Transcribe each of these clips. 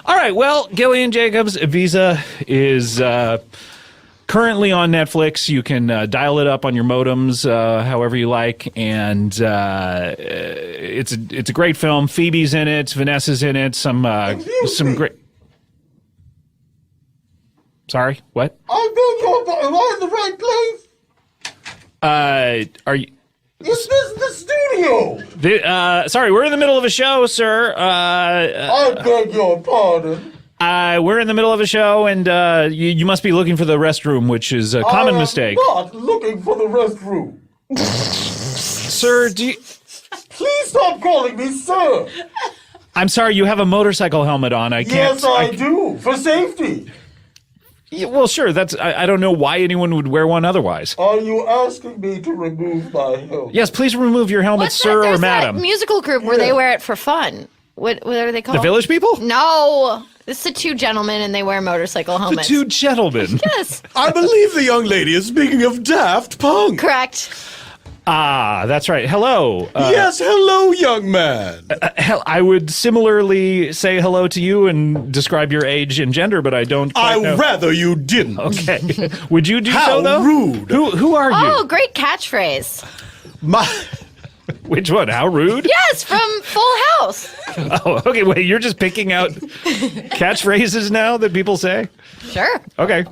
All right, well, Gillian Jacobs' Visa is currently on Netflix. You can dial it up on your modems however you like, and it's a great film. Phoebe's in it, Vanessa's in it, some great... Sorry, what? Am I in the right place? Are you... Is this the studio? Sorry, we're in the middle of a show, sir. I beg your pardon. We're in the middle of a show, and you must be looking for the restroom, which is a common mistake. I'm not looking for the restroom. Sir, Please stop calling me sir. I'm sorry, you have a motorcycle helmet on. I can't... Yes, I do, for safety. Yeah, well, sure, I don't know why anyone would wear one otherwise. Are you asking me to remove my helmet? Yes, please remove your helmet, sir or madam. That musical group where they wear it for fun. What are they called? The Village People? No. It's the two gentlemen and they wear motorcycle helmets. The two gentlemen. Yes. I believe the young lady is speaking of Daft Punk. Correct. Ah, that's right. Hello. Yes, hello, young man. I would similarly say hello to you and describe your age and gender, but I don't quite know. I'd rather you didn't. Okay. Would you do How so, though? rude. Who are you? Oh, great catchphrase. Which one? How rude? Yes, from Full House. Oh, okay. Wait, you're just picking out catchphrases now that people say? Sure. Okay.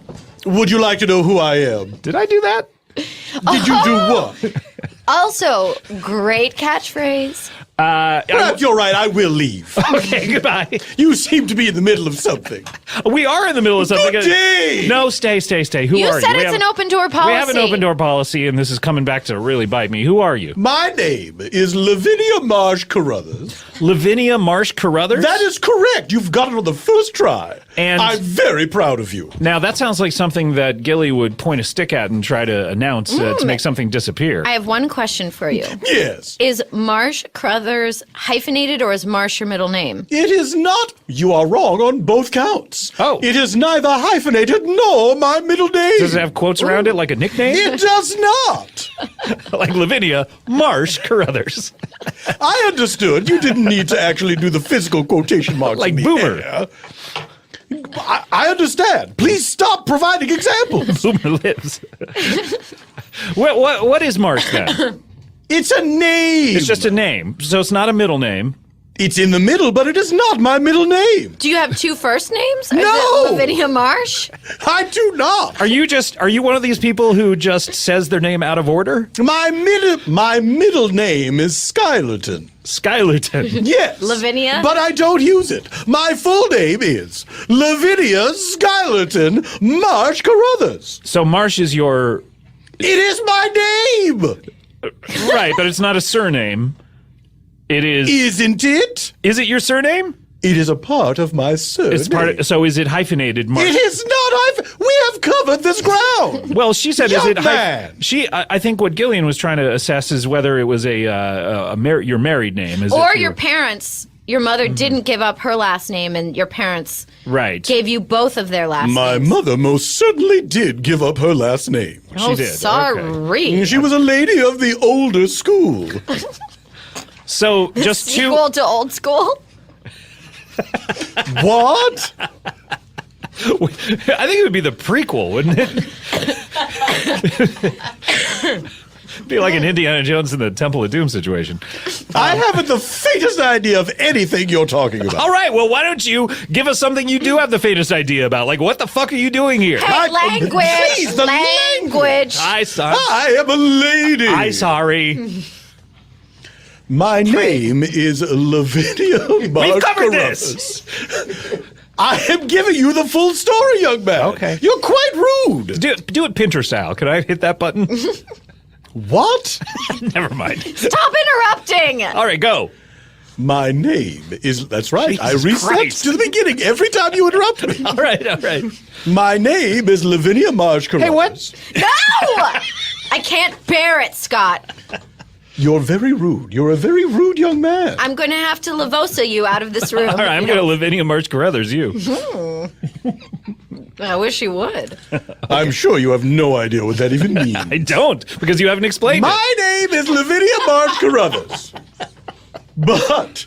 Would you like to know who I am? Did I do that? Did you do what? Also, great catchphrase. Perhaps you're right, I will leave. Okay, goodbye. You seem to be in the middle of something. We are in the middle of something. Good day! No, stay. Who You are said you? it's an open door policy. We have an open door policy, and this is coming back to really bite me. Who are you? My name is Lavinia Marsh Caruthers. Lavinia Marsh Caruthers? That is correct. You've got it on the first try. And I'm very proud of you. Now, that sounds like something that Gilly would point a stick at and try to announce to make something disappear. I have one question for you. Yes. Is Marsh Caruthers hyphenated or is Marsh your middle name? It is not. You are wrong on both counts. Oh. It is neither hyphenated nor my middle name. Does it have quotes around it like a nickname? It does not. Like Lavinia Marsh Caruthers. I understood. You didn't need to actually do the physical quotation marks. Like in the Boomer. air. I understand. Please stop providing examples. Boomer lives. What is Marsh then? It's a name. It's just a name, so it's not a middle name. It's in the middle, but it is not my middle name. Do you have two first names? No! Is it Lavinia Marsh? I do not. Are you one of these people who just says their name out of order? My middle name is Skylerton. Skylerton. Yes. Lavinia? But I don't use it. My full name is Lavinia Skylerton Marsh Caruthers. So Marsh is your... It is my name. Right, but it's not a surname. It is... Isn't it? Is it your surname? It is a part of my surname. It's part of, so is it hyphenated, Marsh? It is not. We have covered this ground. Well, she said, Young is it man. I think what Gillian was trying to assess is whether it was your married name. Or your parents, your mother didn't give up her last name and your parents gave you both of their last My names. mother most certainly did give up her last name. Oh, She did. sorry. Okay. She was a lady of the older school. So just two... Sequel to Old School? What? I think it would be the prequel, wouldn't it? Be like an Indiana Jones and the Temple of Doom situation. I haven't the faintest idea of anything you're talking about. All right, well, why don't you give us something you do have the faintest idea about? Like, what the fuck are you doing here? Hey, language! Jeez, the language! Hi, son. I am a lady. Hi, sorry. My name is Lavinia Marsh We've covered Caruthers. I am giving you the full story, young man. Okay. You're quite rude. Do it Pinter style. Can I hit that button? What? Never mind. Stop interrupting! All right, go. My name is, that's right, I Jesus reset Christ. to the beginning every time you interrupt me. All right. My name is Lavinia Marsh Caruthers. Hey, what? No! I can't bear it, Scott. You're very rude. You're a very rude young man. I'm going to have to Lavosa you out of this room. All right, I'm going to Lavinia Marsh Caruthers you. I wish you would. I'm sure you have no idea what that even means. I don't, because you haven't explained it. My name is Lavinia Marsh Caruthers. But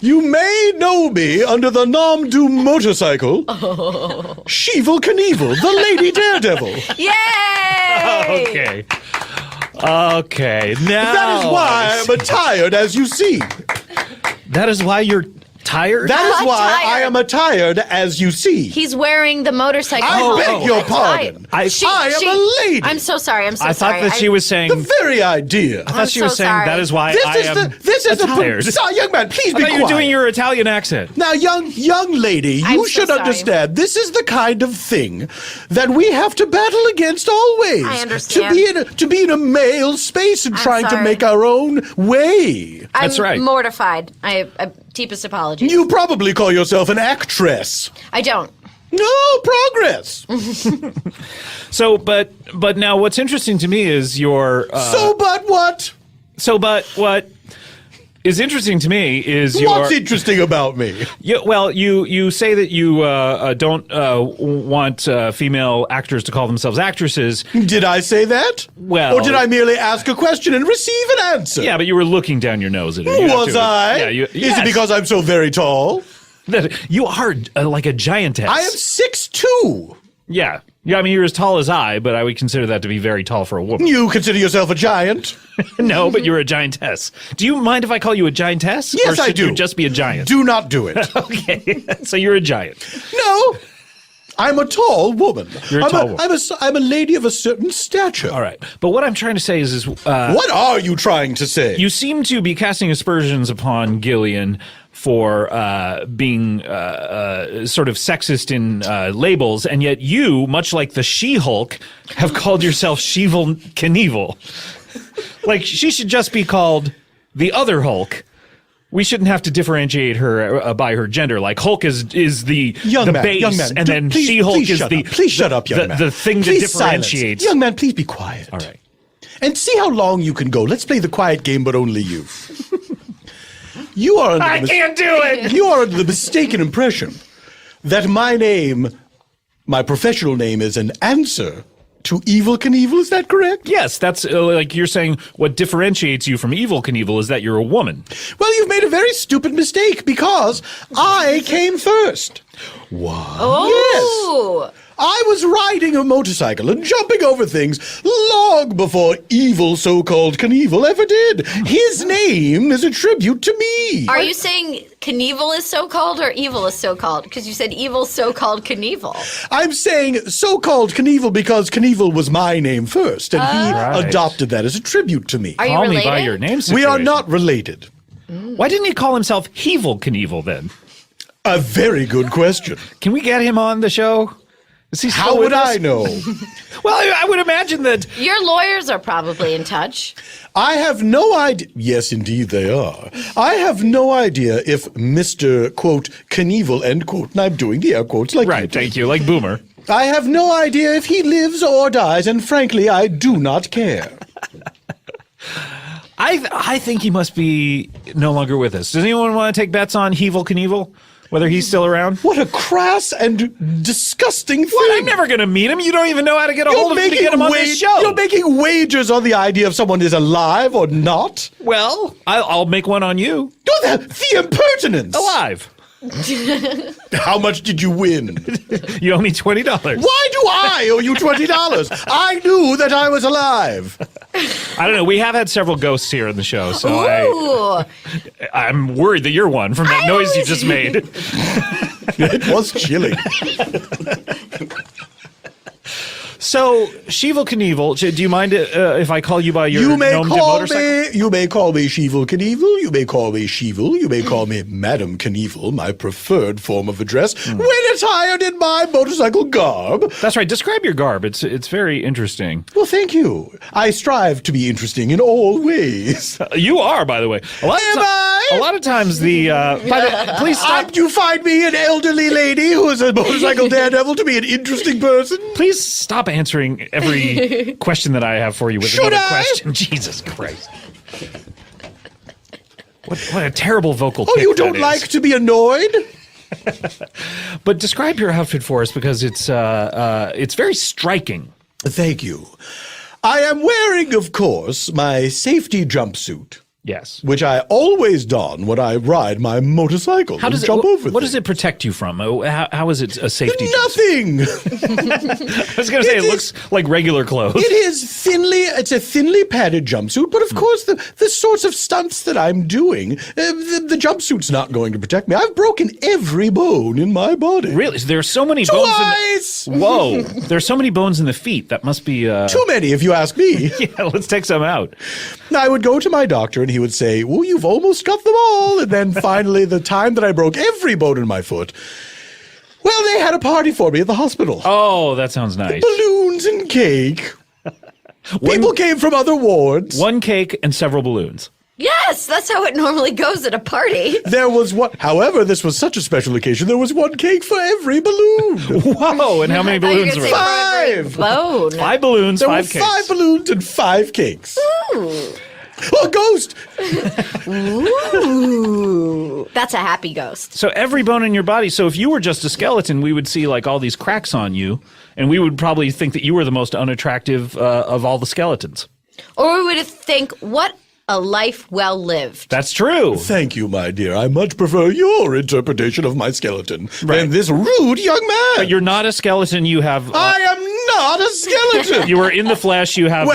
You may know me under the nom du motorcycle, Shevel Knievel, the Lady Daredevil. Yay! Okay. Okay. Now That is why I'm attired as you see. That is why you're tired? That is why Attired. I am attired as you see. He's wearing the motorcycle. I beg your pardon. I am a lady. I'm so sorry. I'm so I sorry. thought that she was saying. The very idea. I thought she was so saying sorry. that is why This I is am this is tired. young man, please I be thought you were quiet. doing your Italian accent. Now, young lady, I'm you so should sorry. understand this is the kind of thing that we have to battle against always. I understand. To be in a male space and trying to sorry. make our own way. That's I'm right. mortified. I deepest apologies. You probably call yourself an actress. I don't. No progress. So, but now what's interesting to me is your. But what? But what is interesting to me is your. What's interesting about me? You say that you don't want female actors to call themselves actresses. Did I say that? Well- or did I merely ask a question and receive an answer? Yeah, but you were looking down your nose at it. You have Was to- I? Yeah, Is it because I'm so very tall? that you are like a giantess? I am 6'2". Yeah. I mean, you're as tall as I, but I would consider that to be very tall for a woman. You consider yourself a giant? No, but you're a giantess. Do you mind if I call you a giantess? Yes, or I should do. you just be a giant? Do not do it. Okay, so you're a giant. No. I'm a tall woman. You're a tall woman. I'm a lady of a certain stature. All right, but what I'm trying to say is What are you trying to say? you seem to be casting aspersions upon Gillian for being sort of sexist in labels, and yet you, much like the She-Hulk, have called yourself Shevel Knievel. Like, she should just be called the other Hulk. We shouldn't have to differentiate her by her gender. Like, Hulk is the young man, base, young man, and then please, She-Hulk please is shut the up. Please shut up, young the, man. the thing Please that differentiates. silence. Young man, please be quiet. All right. And see how long you can go. Let's play the quiet game, but only you. You are under I can't do it. You are under the mistaken impression that my professional name is an answer to Evil Knievel. Is that correct? Yes, that's like you're saying what differentiates you from Evil Knievel is that you're a woman. Well, you've made a very stupid mistake because I came first. Oh. I was riding a motorcycle and jumping over things long before evil so-called Knievel ever did. His name is a tribute to me. Are you saying Knievel is so called or evil is so called? Because you said evil so called Knievel. I'm saying so-called Knievel because Knievel was my name first, and he Right. adopted that as a tribute to me. Are you Call me related? by your name. We are situation. not related. Why didn't he call himself Hevel Knievel then? A very good question. Can we get him on the show? Is he still How with would us? I know? Well, I would imagine that. Your lawyers are probably in touch. I have no idea. Yes, indeed they are. I have no idea if Mr. quote Knievel end quote, and I'm doing the air quotes like Right, you do. thank you. Like Boomer. I have no idea if he lives or dies, and frankly, I do not care. I think he must be no longer with us. Does anyone want to take bets on Hevel Knievel? Whether he's still around? What a crass and disgusting thing! What? I'm never going to meet him. You don't even know how to get a hold of him to get him on this show. You're making wagers on the idea if someone is alive or not. Well, I'll make one on you. The impertinence! Alive. How much did you win? You owe me $20. Why do I owe you $20? I knew that I was alive. I don't know. We have had several ghosts here in the show, so Ooh. I'm worried that you're one from that noise you just made. It was chilling. So, Shevel Knievel, do you mind if I call you by your You may gnome call motorcycle? me Shevel Knievel. You may call me Shevel. You may call me Madam Knievel, my preferred form of address, when attired in my motorcycle garb. That's right. Describe your garb. It's very interesting. Well, thank you. I strive to be interesting in all ways. You are, by the way. Am I? A lot of times please stop. You find me an elderly lady who is a motorcycle daredevil to be an interesting person? Please stop answering every question that I have for you with Should another I? question. Jesus Christ. What a terrible vocal Oh, tick you don't that is. like to be annoyed? But describe your outfit for us because it's very striking. Thank you. I am wearing, of course, my safety jumpsuit. Yes. Which I always don when I ride my motorcycle How does jump over What does things. it protect you from? How is it a safety? Nothing. I was going to say it looks like regular clothes. It's a thinly padded jumpsuit, but of course the sorts of stunts that I'm doing, the jumpsuit's not going to protect me. I've broken every bone in my body. Really? There's so many Twice! bones. Whoa! There's so many bones in the feet. That must be Too many, if you ask me. Yeah, let's take some out. I would go to my doctor and he would say, well, you've almost got them all. And then finally, the time that I broke every bone in my foot, well, they had a party for me at the hospital. Oh, that sounds nice. Balloons and cake. People came from other wards. One cake and several balloons. Yes, that's how it normally goes at a party. There was one. However, this was such a special occasion. There was one cake for every balloon. Whoa! And how many balloons were there? 5. Blown. 5 balloons, There 5 were cakes. 5 balloons and 5 cakes. Ooh. Oh, a ghost! Ooh. That's a happy ghost. So every bone in your body. So if you were just a skeleton, we would see like all these cracks on you, and we would probably think that you were the most unattractive of all the skeletons. Or we would think, what a life well lived. That's true. Thank you, my dear. I much prefer your interpretation of my skeleton than this rude young man. But you're not a skeleton. You have. I am not a skeleton. You are in the flesh. You have.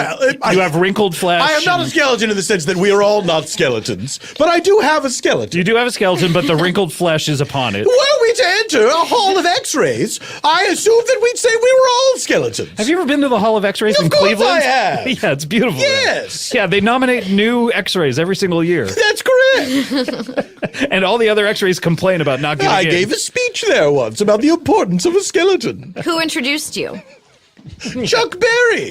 You have wrinkled flesh. I am not a skeleton in the sense that we are all not skeletons, but I do have a skeleton. You do have a skeleton, but the wrinkled flesh is upon it. Were we to enter a hall of X-rays, I assumed that we'd say we were all skeletons. Have you ever been to the Hall of X-rays in Of course Cleveland? I have. Yeah, it's beautiful. there. Yes. Yeah, they nominate new X-rays every single year, That's correct. and all the other X-rays complain about not getting I in. gave a speech there once about the importance of a skeleton. Who introduced you? Chuck Berry.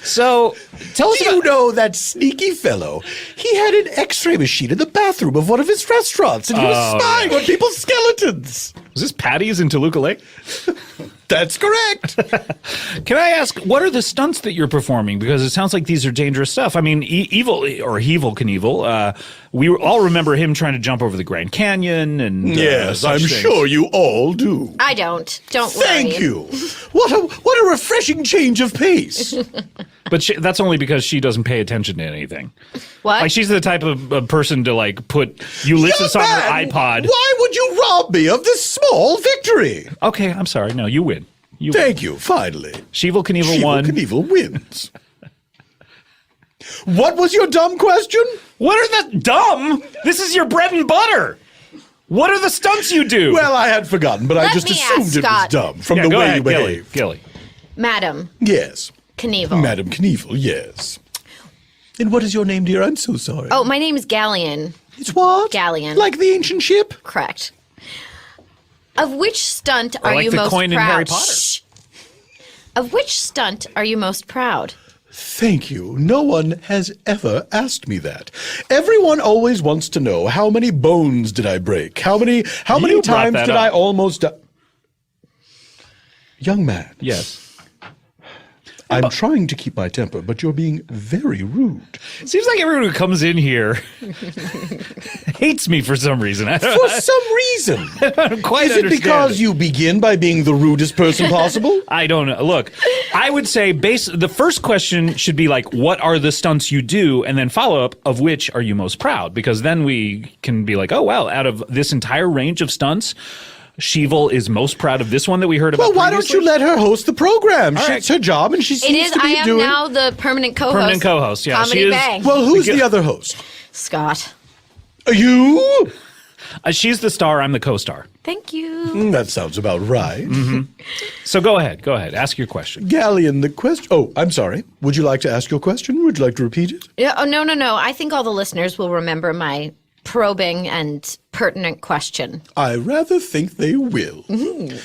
So, tell us Do you know that sneaky fellow? He had an X-ray machine in the bathroom of one of his restaurants, and he was spying on people's skeletons. Was this Patty's in Toluca Lake? That's correct. Can I ask, what are the stunts that you're performing? Because it sounds like these are dangerous stuff. I mean, Shevel Knievel, we all remember him trying to jump over the Grand Canyon. And Yes, such I'm things. sure you all do. I don't. Don't worry. Thank you. What a refreshing change of pace. But that's only because she doesn't pay attention to anything. What? Like, she's the type of person to, like, put Ulysses on her Man, iPod. Why would you rob me of this small victory? Okay, I'm sorry. No, you win. You win. Thank you, finally. Shevel Knievel Shevel won. Knievel wins. What was your dumb question? What are the dumb? This is your bread and butter. What are the stunts you do? Well, I had forgotten, but I Let just me assumed ask it was Scott. dumb from yeah, the go way ahead, you behaved. Gilly. Madam Yes. Knievel. Madam Knievel, yes. And what is your name, dear? I'm so sorry. Oh, my name is Galleon. It's what? Galleon. Like the ancient ship? Correct. Of which stunt Or are like you the most coin in proud? Harry Potter. Shh. Of which stunt are you most proud? Thank you. No one has ever asked me that. Everyone always wants to know, how many bones did I break? How many brought times that did up. I almost die? Young man, Yes. I'm trying to keep my temper, but you're being very rude. Seems like everyone who comes in here hates me for some reason. I For don't, some reason. I don't quite Is it understand because you begin by being the rudest person possible? I don't know. Look, I would say the first question should be like, what are the stunts you do? And then follow up, of which are you most proud? Because then we can be like, oh, well, out of this entire range of stunts, Shevel is most proud of this one that we heard about Well, why don't previously. you let her host the program? All right. It's her job, and she It seems is. to I be am doing. now the permanent co-host. Permanent co-host, yeah. Comedy She is- Bang. Well, who's the other host? Scott. You? She's the star, I'm the co-star. Thank you. That sounds about right. So go ahead. Ask your question. Galleon, the question. Oh, I'm sorry. Would you like to ask your question? Would you like to repeat it? Yeah, oh, no. I think all the listeners will remember my probing and pertinent question. I rather think they will. The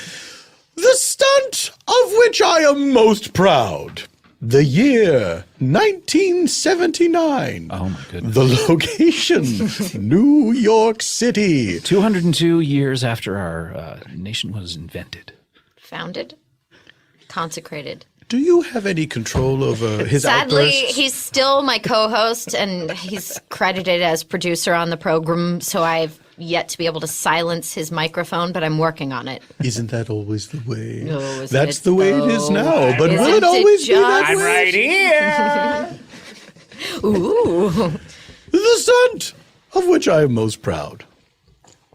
stunt of which I am most proud. The year 1979. Oh, my goodness. The location, New York City. 202 years after our nation was invented. Founded? Consecrated. Do you have any control over his Sadly, outbursts? he's still my co-host, and he's credited as producer on the program, so I've yet to be able to silence his microphone, but I'm working on it. Isn't that always the way? No, isn't That's it the way it is though? now. But will Isn't it always it be that just- I'm way? right here. Ooh. The stunt of which I am most proud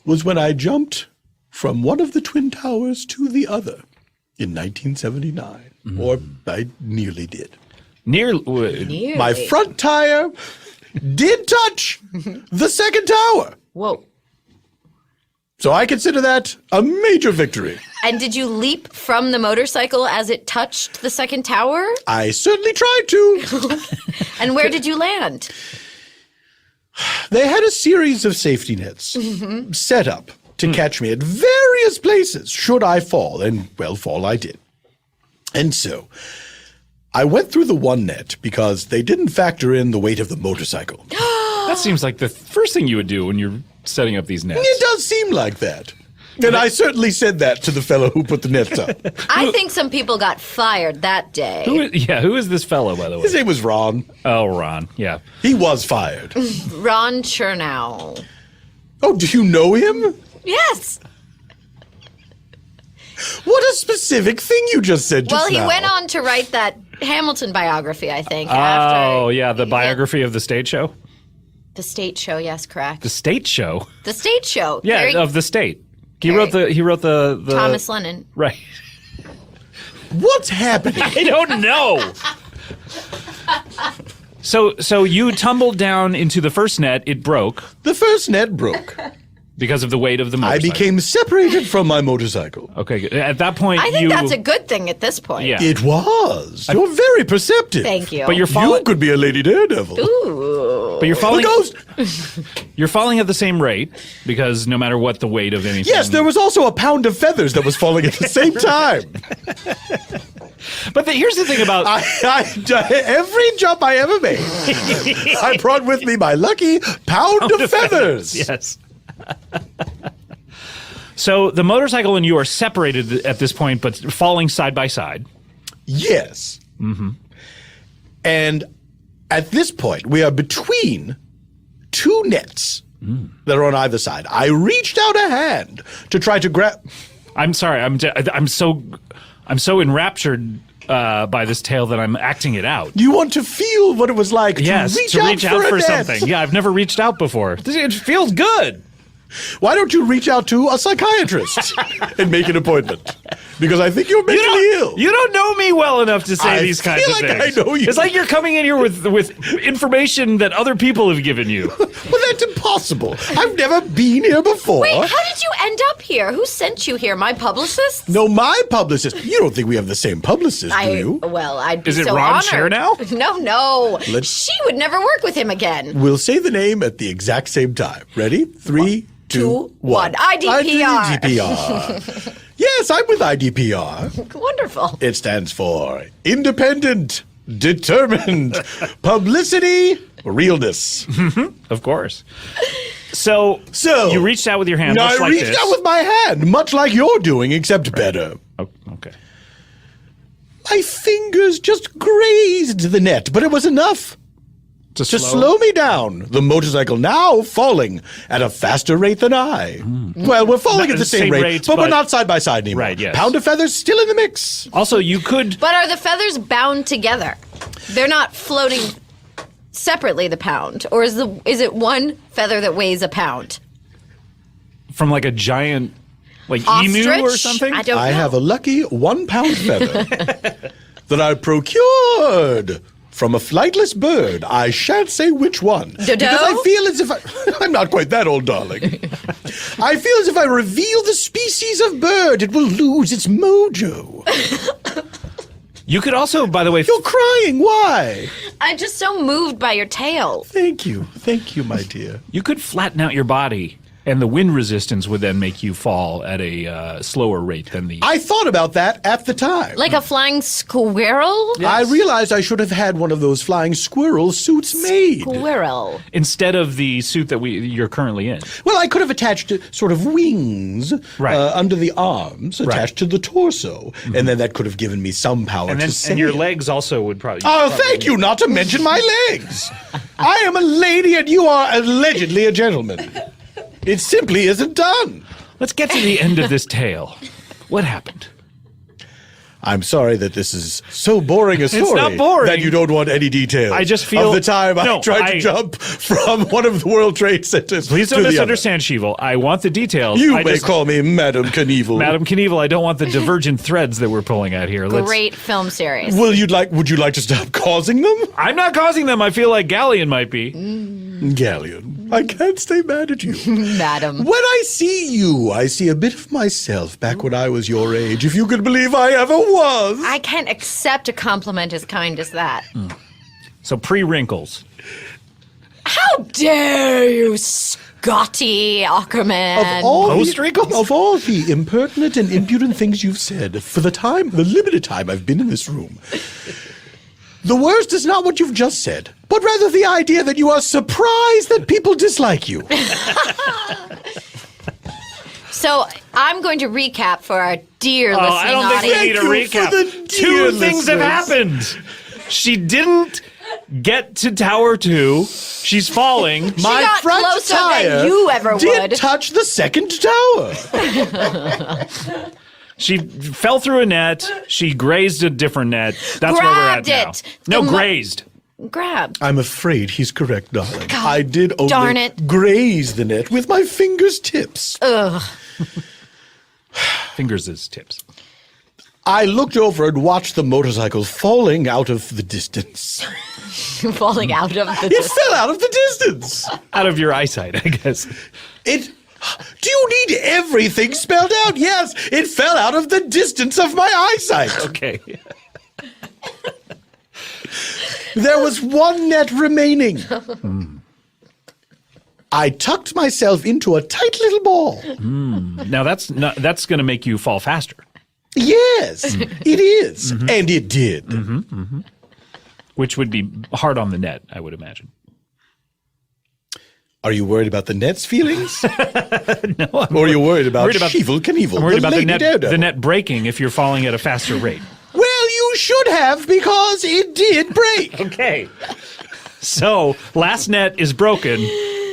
was when I jumped from one of the Twin Towers to the other in 1979. Or I nearly did. Nearly. My front tire did touch the second tower. Whoa. So I consider that a major victory. And did you leap from the motorcycle as it touched the second tower? I certainly tried to. And where did you land? They had a series of safety nets set up to catch me at various places should I fall, and, well, fall I did. And so I went through the one net because they didn't factor in the weight of the motorcycle. That seems like the first thing you would do when you're setting up these nets. It does seem like that. And I certainly said that to the fellow who put the nets up. I think some people got fired that day. Who is this fellow, by the way? His name was Ron. Oh, Ron. Yeah. He was fired. Ron Chernow. Oh, do you know him? Yes. What a specific thing you just said just Well, he now. went on to write that Hamilton biography, I think. Oh, after yeah, the biography of the stage show? The State Show, yes, correct. The state show? The State Show. Yeah, Very- of the state. He Very- wrote the Thomas Lennon. Right. What's happening? I don't know. So you tumbled down into the first net, it broke The first net broke. because of the weight of the I motorcycle. became separated from my motorcycle. Okay, good. At that point I think that's a good thing at this point. Yeah. It was. You're very perceptive. Thank you. But you're You falling could be a lady daredevil. Ooh. but you're A falling ghost. you're falling at the same rate because no matter what the weight of anything. Yes, there was also a pound of feathers that was falling at the same time. But here's the thing about Every jump I ever made, I brought with me my lucky pound of feathers. Yes. So the motorcycle and you are separated at this point, but falling side by side. Yes. Mm-hmm. And at this point, we are between two nets that are on either side. I reached out a hand to try to grab. I'm sorry. I'm so enraptured by this tale that I'm acting it out. You want to feel what it was like Yes, to reach out for a net. something. Yeah, I've never reached out before. It feels good. Why don't you reach out to a psychiatrist and make an appointment? Because I think you're mentally ill. You don't know me well enough to say I these kinds feel of like things. I know you. It's like you're coming in here with information that other people have given you. Well, that's impossible. I've never been here before. Wait, how did you end up here? Who sent you here? My publicist? No, my publicist. You don't think we have the same publicist, do you? Well, I'd be Is it so Ron honored. Chernow? No. Let's- She would never work with him again. We'll say the name at the exact same time. Ready? 3, 2, 1. IDPR. IDPR. Yes, I'm with IDPR. Wonderful. It stands for Independent, Determined, Publicity, Realness. Of course. So you reached out with your hand. No, much I like reached this. out with my hand, much like you're doing, except better. Oh, okay. My fingers just grazed the net, but it was enough to slow me down. The motorcycle now falling at a faster rate than I. Well, we're falling Not at the same rate, but we're not side by side anymore. Right, yes. Pound of feathers still in the mix. Also, you could. But are the feathers bound together? They're not floating separately, the pound? Or is it one feather that weighs a pound? From like a giant, like Ostrich? emu or something? I don't know. I have a lucky 1 pound feather that I procured from a flightless bird. I shan't say which one. Dodo? Because I feel as if I'm not quite that old, darling. I feel as if I reveal the species of bird, it will lose its mojo. You could also, by the way, You're crying. Why? I'm just so moved by your tale. Thank you, my dear. you could flatten out your body, and the wind resistance would then make you fall at a slower rate than the. I thought about that at the time. Like a flying squirrel? I realized I should have had one of those flying squirrel suits made. Squirrel. Instead of the suit that you're currently in. Well, I could have attached sort of wings Right. under the arms, attached to the torso, and then that could have given me some power And to then sail. and your legs also would probably. Oh, thank you, not to mention my legs. I am a lady and you are allegedly a gentleman. It simply isn't done. Let's get to the end of this tale. What happened? I'm sorry that this is so boring a story. not boring. That you don't want any details. I just feel- of the time No, I tried to jump from one of the World Trade Centers. Please to don't the misunderstand, Shevel. I want the details. Other. You I may just- call me Madam Knievel. Madam Knievel, I don't want the divergent threads that we're pulling at here. Great film series. Would you like to stop causing them? I'm not causing them. I feel like Galleon might be. Galleon, I can't stay mad at you. Madam. When I see you, I see a bit of myself back when I was your age, if you could believe I ever was. I can't accept a compliment as kind as that. So pre-wrinkles. How dare you, Scotty Ackerman? Of all the impertinent and impudent things you've said, for the limited time I've been in this room, the worst is not what you've just said, but rather the idea that you are surprised that people dislike you. So I'm going to recap for our dear listening I don't think audience. we need a Thank you recap. for the Two dear things have listeners. happened. She didn't get to Tower 2. She's falling. She got front closer tire than you ever did would. touch the second tower. She fell through a net. She grazed a different net. That's where we're at Grabbed now. it. No, The mo- grazed. Grab. I'm afraid he's correct, darling. God I did only darn it. graze the net with my fingers' tips. Ugh. Fingers as tips. I looked over and watched the motorcycle falling out of the distance. Falling out of the It fell out of the distance. Out of your eyesight, I guess. Do you need everything spelled out? Yes, it fell out of the distance of my eyesight. Okay. There was one net remaining. I tucked myself into a tight little ball. Now that's going to make you fall faster. Yes, it is. And it did. Which would be hard on the net, I would imagine. Are you worried about the net's feelings? No, Or are you worried about worried about- Shevel Knievel? I'm worried about the lady net, daredevil? the net breaking if you're falling at a faster rate. Well, you should have, because it did break. Okay. So last net is broken.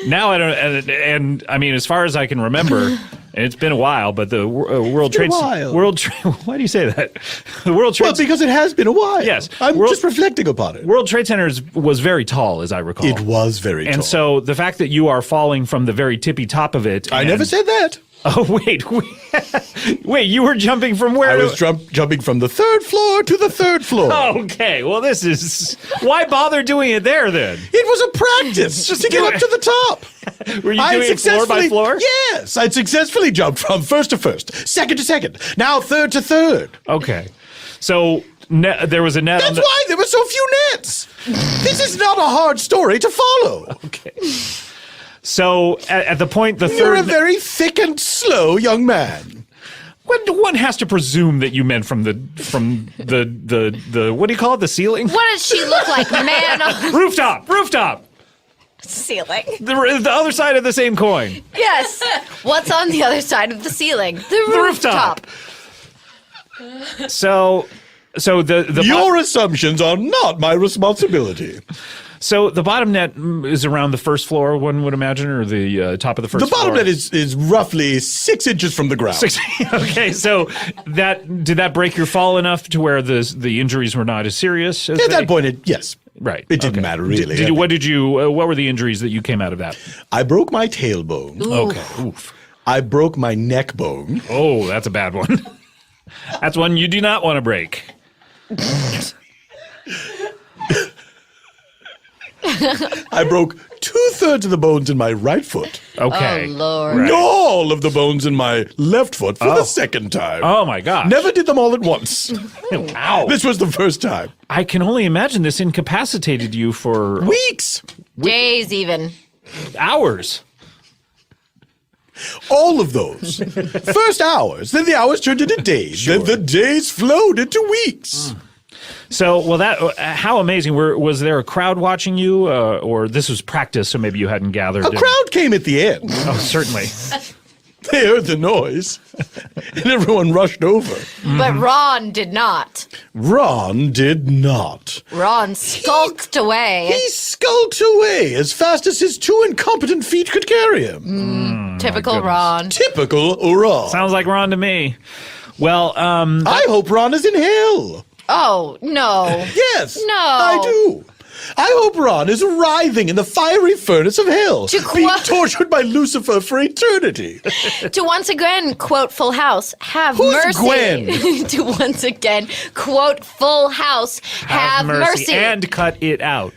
Now I don't, and I mean, as far as I can remember, and it's been a while, but the World Trade why do you say that? The World Trade Well, because it has been a while. Yes. I'm just reflecting upon it. World Trade Center was very tall, as I recall. It was very tall. And so the fact that you are falling from the very tippy top of it. I never said that. Oh, wait. Wait, you were jumping from where? I was jumping from the third floor to the third floor. Okay, well, this is. Why bother doing it there then? It was a practice just to get up to the top. Were you doing it floor by floor? Yes, I successfully jumped from first to first, second to second, now third to third. Okay. So there was a net. That's why there were so few nets. This is not a hard story to follow. Okay. So at the point the You're third. a very thick and slow young man. One has to presume that you meant from the what do you call it, the ceiling? What does she look like, man? On Rooftop. ceiling. The other side of the same coin. Yes. What's on the other side of the ceiling? The rooftop. So the Your assumptions are not my responsibility. So the bottom net is around the first floor, one would imagine, or the top of the first The bottom floor. net is roughly 6 inches from the ground. Okay, so did that break your fall enough to where the injuries were not as serious? As At that point, yes. Right. It didn't okay. matter, really. What were the injuries that you came out of that? I broke my tailbone. Okay. Oof. I broke my neck bone. Oh, that's a bad one. That's one you do not want to break. I broke 2/3 of the bones in my right foot. Okay. Oh, Lord. Right. And all of the bones in my left foot for the second time. Oh my gosh. Never did them all at once. Wow. This was the first time. I can only imagine this incapacitated you for Weeks. Days even. hours. All of those. First hours. Then the hours turned into days. Then the days flowed into weeks. So, well, how amazing. Was there a crowd watching you, or this was practice, so maybe you hadn't gathered? A crowd came at the end. Oh, certainly. They heard the noise, and everyone rushed over. But Ron did not. Ron did not. Ron skulked away. He skulked away as fast as his 2 incompetent feet could carry him. Typical Ron. Typical Ron. Sounds like Ron to me. Well, I hope Ron is in hell. Oh, no. Yes. No. I do. I hope Ron is writhing in the fiery furnace of hell, being tortured by Lucifer for eternity. To once again quote Full House, have Who's mercy. Gwen? To once again quote Full House, have mercy. And cut it out.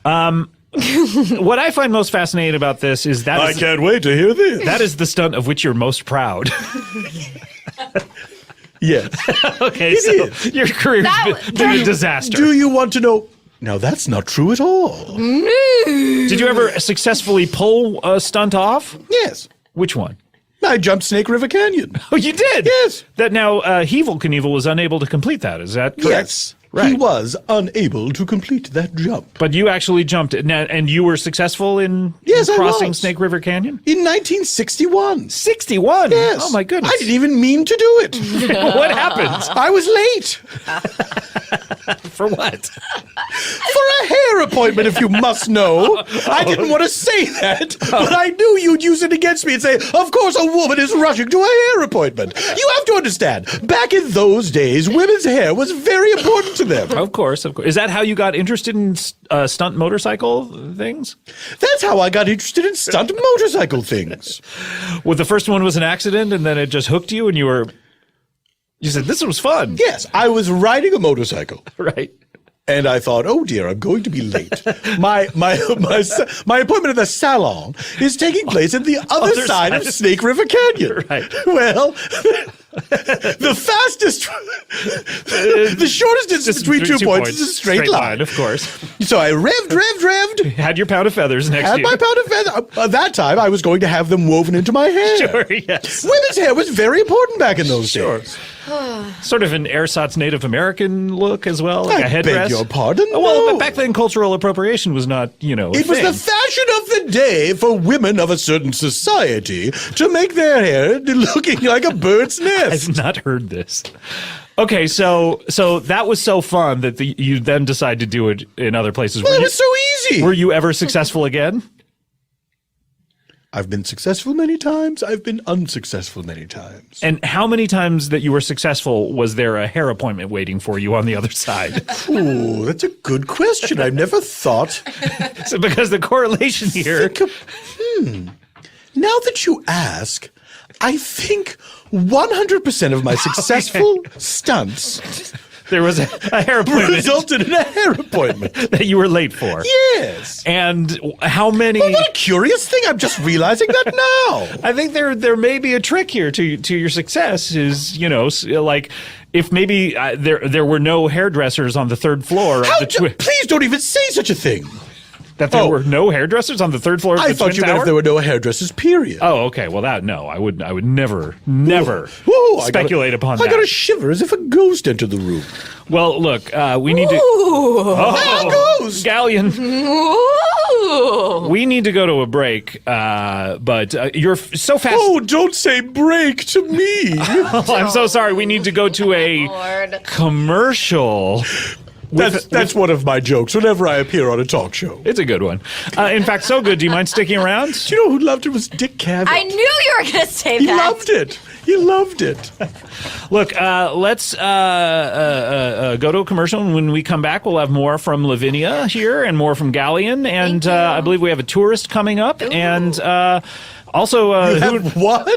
What I find most fascinating about this is that I can't wait to hear this. that is the stunt of which you're most proud. Yes. Okay, It so is. your career's been a disaster. Do you want to know? Now, that's not true at all. Did you ever successfully pull a stunt off? Yes. Which one? I jumped Snake River Canyon. Oh, you did? Yes. That now, Shevel Knievel was unable to complete that. Is that correct? Yes. Right. He was unable to complete that jump. But you actually jumped it. Now, and you were successful in Yes, I crossing was. Snake River Canyon? In 1961. 61? Yes. Oh, my goodness. I didn't even mean to do it. What happened? I was late. For what? For a hair appointment, if you must know. I didn't want to say that, but I knew you'd use it against me and say, of course a woman is rushing to a hair appointment. You have to understand, back in those days, women's hair was very important to them. Of course, of course. Is that how you got interested in stunt motorcycle things? That's how I got interested in stunt motorcycle things. Well, the first one was an accident, and then it just hooked you, and you said, this was fun. Yes, I was riding a motorcycle. Right. And I thought, oh dear, I'm going to be late. My appointment at the salon is taking place at the other side of Snake River Canyon. Right. Well, the shortest distance between 2 points is a straight line. Of course. So I revved. Had your pound of feathers next Had to you. my pound of feather. At that time, I was going to have them woven into my hair. Sure, yes. Women's hair was very important back in those days. Sort of an ersatz Native American look as well, like a I headdress. beg your pardon? Oh, well, No. but back then, cultural appropriation was not, a It was thing. the fashion of the day for women of a certain society to make their hair looking like a bird's nest. I've not heard this. Okay, so that was so fun that you then decide to do it in other places. Well, it was so easy. Were you ever successful again? I've been successful many times. I've been unsuccessful many times. And how many times that you were successful was there a hair appointment waiting for you on the other side? Ooh, that's a good question. I've never thought. So because the correlation here. Now that you ask, I think 100% of my successful stunts there was a hair appointment resulted in a hair appointment. that you were late for. Yes. And how many? Well, what a curious thing. I'm just realizing that now. I think there may be a trick here to your success. Is like if maybe there were no hairdressers on the third floor of the Please don't even say such a thing. that there were no hairdressers on the third floor of I the thought Twin you meant Tower? if there were no hairdressers, period. Oh, okay. Well, I would never Whoa, speculate upon I that. got a shiver as if a ghost entered the room. Well, look, we need to. A ghost! Galleon. Ooh. We need to go to a break, but you're so fast. Oh, don't say break to me. I'm so sorry. We need to go to a Lord. commercial. That's one of my jokes whenever I appear on a talk show. It's a good one. In fact, so good. Do you mind sticking around? Do you know who loved it was Dick Cavett? I knew you were going to say He that. loved it. He loved it. Look, let's go to a commercial, and when we come back, we'll have more from Lavinia here and more from Galleon, and I believe we have a tourist coming up, and also What?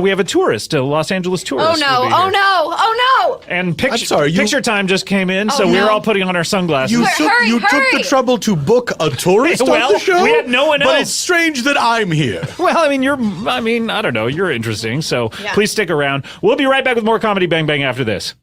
we have a tourist, a Los Angeles tourist. Oh will no! be here. Oh no! Oh no! And I'm sorry, picture time just came in, so Oh, we're no. all putting on our sunglasses. You Hurry, took hurry. the trouble to book a tourist Well, on the show? we had no one But else. it's strange that I'm here. Well, I don't know. You're interesting, so Yeah. please stick around. We'll be right back with more Comedy Bang Bang after this.